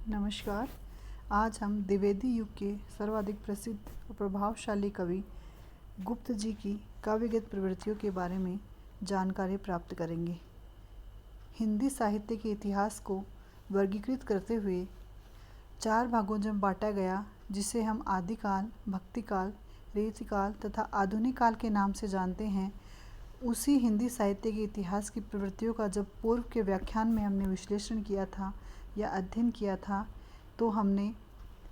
नमस्कार। आज हम द्विवेदी युग के सर्वाधिक प्रसिद्ध और प्रभावशाली कवि गुप्त जी की काव्यगत प्रवृत्तियों के बारे में जानकारी प्राप्त करेंगे। हिंदी साहित्य के इतिहास को वर्गीकृत करते हुए 4 भागों में बांटा गया, जिसे हम आदिकाल, भक्तिकाल, रीतिकाल तथा आधुनिक काल के नाम से जानते हैं। उसी हिंदी साहित्य के इतिहास की प्रवृत्तियों का जब पूर्व के व्याख्यान में हमने विश्लेषण किया था या अध्ययन किया था, तो हमने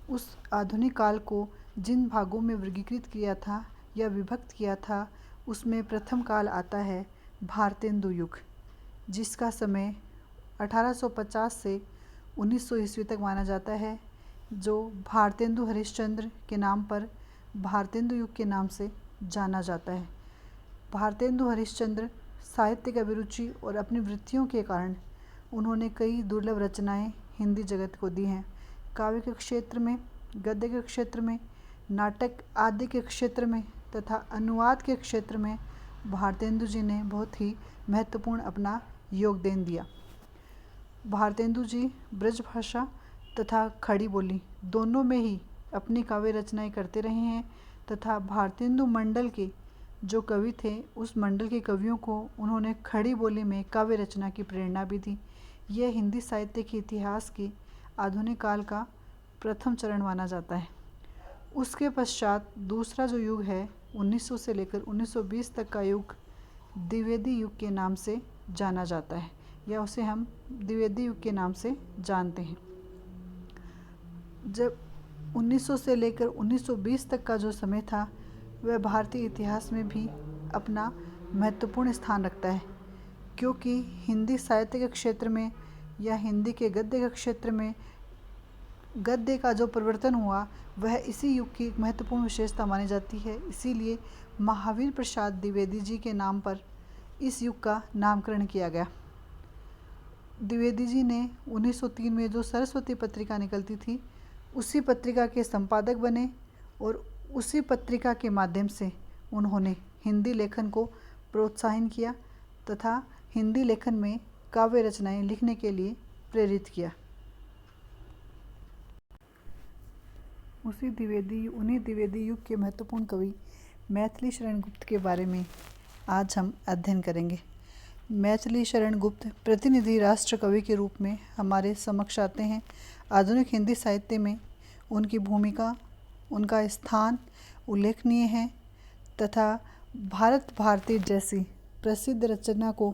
उस आधुनिक काल को जिन भागों में वर्गीकृत किया था या विभक्त किया था, उसमें प्रथम काल आता है भारतेंदु युग, जिसका समय 1850 से 1900 ईस्वी तक माना जाता है, जो भारतेंदु हरिश्चंद्र के नाम पर भारतेंदु युग के नाम से जाना जाता है। भारतेंदु हरिश्चंद्र साहित्य की अभिरुचि और अपनी वृत्तियों के कारण उन्होंने कई दुर्लभ रचनाएं हिंदी जगत को दी हैं। काव्य के क्षेत्र में, गद्य के क्षेत्र में, नाटक आदि के क्षेत्र में तथा अनुवाद के क्षेत्र में भारतेंदु जी ने बहुत ही महत्वपूर्ण अपना योगदान दिया। भारतेंदु जी ब्रज भाषा तथा खड़ी बोली दोनों में ही अपनी काव्य रचनाएं करते रहे हैं तथा भारतेंदु मंडल के जो कवि थे, उस मंडल के कवियों को उन्होंने खड़ी बोली में काव्य रचना की प्रेरणा भी दी। यह हिंदी साहित्य के इतिहास के आधुनिक काल का प्रथम चरण माना जाता है। उसके पश्चात दूसरा जो युग है 1900 से लेकर 1920 तक का युग द्विवेदी युग के नाम से जाना जाता है, या उसे हम द्विवेदी युग के नाम से जानते हैं। जब 1900 से लेकर 1920 तक का जो समय था, वह भारतीय इतिहास में भी अपना महत्वपूर्ण स्थान रखता है, क्योंकि हिंदी साहित्य के क्षेत्र में या हिंदी के गद्य के क्षेत्र में गद्य का जो परिवर्तन हुआ, वह इसी युग की एक महत्वपूर्ण विशेषता मानी जाती है। इसीलिए महावीर प्रसाद द्विवेदी जी के नाम पर इस युग का नामकरण किया गया। द्विवेदी जी ने 1903 में जो सरस्वती पत्रिका निकलती थी, उसी पत्रिका के संपादक बने और उसी पत्रिका के माध्यम से उन्होंने हिंदी लेखन को प्रोत्साहन किया तथा हिंदी लेखन में काव्य रचनाएं लिखने के लिए प्रेरित किया। उन्हीं द्विवेदी युग के महत्वपूर्ण कवि मैथिली शरण गुप्त के बारे में आज हम अध्ययन करेंगे। मैथिली शरण गुप्त प्रतिनिधि राष्ट्र कवि के रूप में हमारे समक्ष आते हैं। आधुनिक हिंदी साहित्य में उनकी भूमिका, उनका स्थान उल्लेखनीय है तथा भारत भारती जैसी प्रसिद्ध रचना को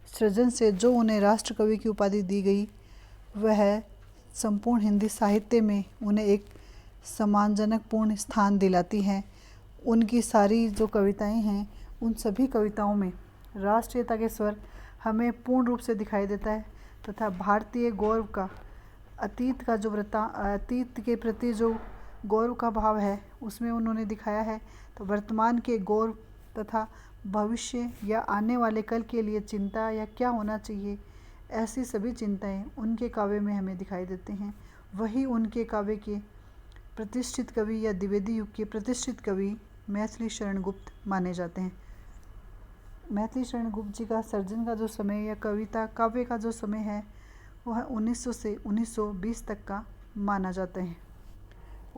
सृजन से जो उन्हें राष्ट्र कवि की उपाधि दी गई, वह संपूर्ण हिंदी साहित्य में उन्हें एक सम्मानजनक पूर्ण स्थान दिलाती है। उनकी सारी जो कविताएं हैं, उन सभी कविताओं में राष्ट्रीयता के स्वर हमें पूर्ण रूप से दिखाई देता है तथा भारतीय गौरव का, अतीत के प्रति जो गौरव का भाव है, उसमें उन्होंने दिखाया है। तो वर्तमान के गौरव तथा भविष्य या आने वाले कल के लिए चिंता या क्या होना चाहिए, ऐसी सभी चिंताएं उनके काव्य में हमें दिखाई देते हैं। वही उनके काव्य के प्रतिष्ठित कवि या द्विवेदी युग के प्रतिष्ठित कवि मैथिली शरण गुप्त माने जाते हैं। मैथिली शरण गुप्त जी का सर्जन का जो समय या कविता काव्य का जो समय है, वह 1900 से 1920 तक का माना जाता है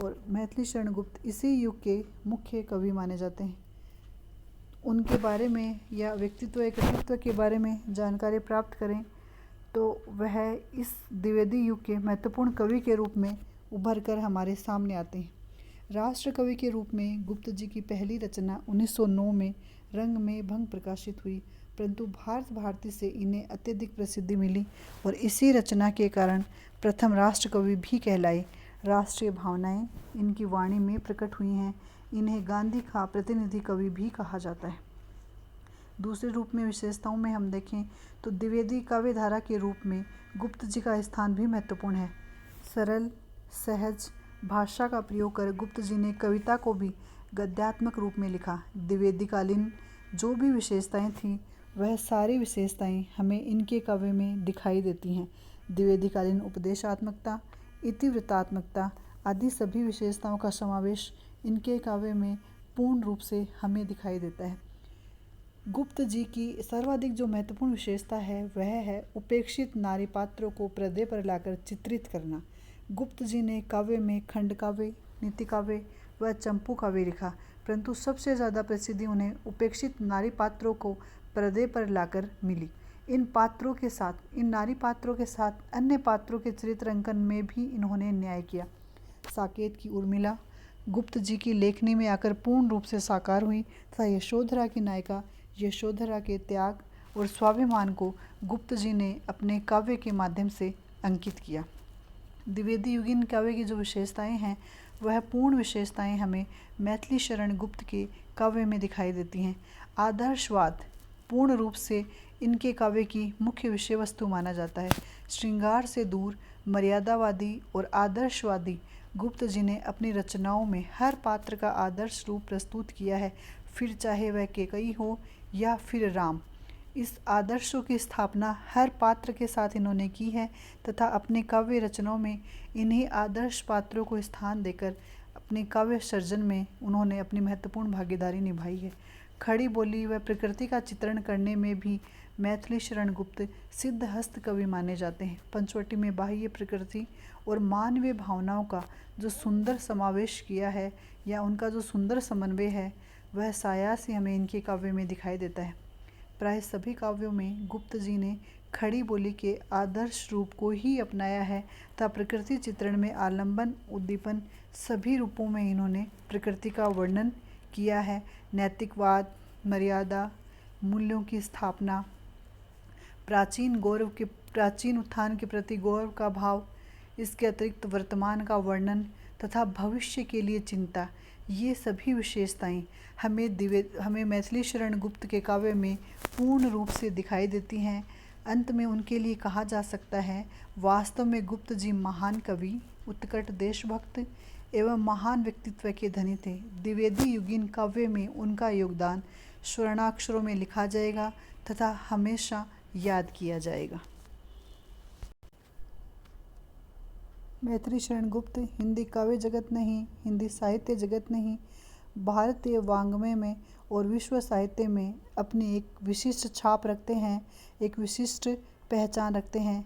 और मैथिली शरण गुप्त इसी युग के मुख्य कवि माने जाते हैं। उनके बारे में या व्यक्तित्व या कृतित्व के बारे में जानकारी प्राप्त करें तो वह इस द्विवेदी युग के महत्वपूर्ण कवि के रूप में उभर कर हमारे सामने आते हैं। राष्ट्र कवि के रूप में गुप्त जी की पहली रचना 1909 में रंग में भंग प्रकाशित हुई, परंतु भारत भारती से इन्हें अत्यधिक प्रसिद्धि मिली और इसी रचना के कारण प्रथम राष्ट्र कवि भी कहलाए। राष्ट्रीय भावनाएं इनकी वाणी में प्रकट हुई हैं। इन्हें गांधी का प्रतिनिधि कवि भी कहा जाता है। दूसरे रूप में विशेषताओं में हम देखें तो द्विवेदी काव्यधारा के रूप में गुप्त जी का स्थान भी महत्वपूर्ण है। सरल सहज भाषा का प्रयोग कर गुप्त जी ने कविता को भी गद्यात्मक रूप में लिखा। द्विवेदी कालीन जो भी विशेषताएं थीं, वह सारी विशेषताएं हमें इनके काव्य में दिखाई देती हैं। द्विवेदी कालीन उपदेशात्मकता, इतिवृत्तात्मकता आदि सभी विशेषताओं का समावेश इनके काव्य में पूर्ण रूप से हमें दिखाई देता है। गुप्त जी की सर्वाधिक जो महत्वपूर्ण विशेषता है, वह है उपेक्षित नारी पात्रों को पर्दे पर लाकर चित्रित करना। गुप्त जी ने काव्य में खंड काव्य, नीति काव्य व चंपू काव्य लिखा, परंतु सबसे ज़्यादा प्रसिद्धि उन्हें उपेक्षित नारी पात्रों को पर्दे पर लाकर मिली। इन नारी पात्रों के साथ अन्य पात्रों के चरित्र अंकन में भी इन्होंने न्याय किया। साकेत की उर्मिला गुप्त जी की लेखनी में आकर पूर्ण रूप से साकार हुई तथा यशोधरा की नायिका यशोधरा के त्याग और स्वाभिमान को गुप्त जी ने अपने काव्य के माध्यम से अंकित किया। द्विवेदी युगीन काव्य की जो विशेषताएं हैं वह पूर्ण विशेषताएं हमें मैथिली शरण गुप्त के काव्य में दिखाई देती हैं। आदर्शवाद पूर्ण रूप से इनके काव्य की मुख्य विषय वस्तु माना जाता है। श्रृंगार से दूर मर्यादावादी और आदर्शवादी गुप्त जी ने अपनी रचनाओं में हर पात्र का आदर्श रूप प्रस्तुत किया है, फिर चाहे वह कैकेयी हो या फिर राम। इस आदर्शों की स्थापना हर पात्र के साथ इन्होंने की है तथा अपने काव्य रचनाओं में इन्हीं आदर्श पात्रों को स्थान देकर अपने काव्य सर्जन में उन्होंने अपनी महत्वपूर्ण भागीदारी निभाई है। खड़ी बोली व प्रकृति का चित्रण करने में भी मैथिली शरण गुप्त सिद्ध हस्त कवि माने जाते हैं। पंचवटी में बाह्य प्रकृति और मानवीय भावनाओं का जो सुंदर समावेश किया है या उनका जो सुंदर समन्वय है वह सायास ही हमें इनके काव्य में दिखाई देता है। प्राय सभी काव्यों में गुप्त जी ने खड़ी बोली के आदर्श रूप को ही अपनाया है तथा प्रकृति चित्रण में आलंबन, उद्दीपन सभी रूपों में इन्होंने प्रकृति का वर्णन किया है। नैतिकवाद, मर्यादा, मूल्यों की स्थापना, प्राचीन उत्थान के प्रति गौरव का भाव, इसके अतिरिक्त वर्तमान का वर्णन तथा भविष्य के लिए चिंता, ये सभी विशेषताएं हमें मैथिली शरण गुप्त के काव्य में पूर्ण रूप से दिखाई देती हैं। अंत में उनके लिए कहा जा सकता है, वास्तव में गुप्त जी महान कवि, उत्कट देशभक्त एवं महान व्यक्तित्व के धनी थे। द्विवेदी युगीन काव्य में उनका योगदान स्वर्णाक्षरों में लिखा जाएगा तथा हमेशा याद किया जाएगा। मैथिली शरण गुप्त हिंदी काव्य जगत नहीं, हिंदी साहित्य जगत नहीं, भारतीय वाङ्मय में और विश्व साहित्य में अपनी एक विशिष्ट छाप रखते हैं, एक विशिष्ट पहचान रखते हैं।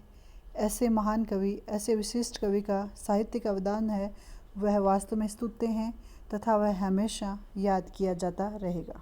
ऐसे महान कवि, ऐसे विशिष्ट कवि का साहित्यिक अवदान है वह वास्तव में स्तुत्य हैं तथा वह हमेशा याद किया जाता रहेगा।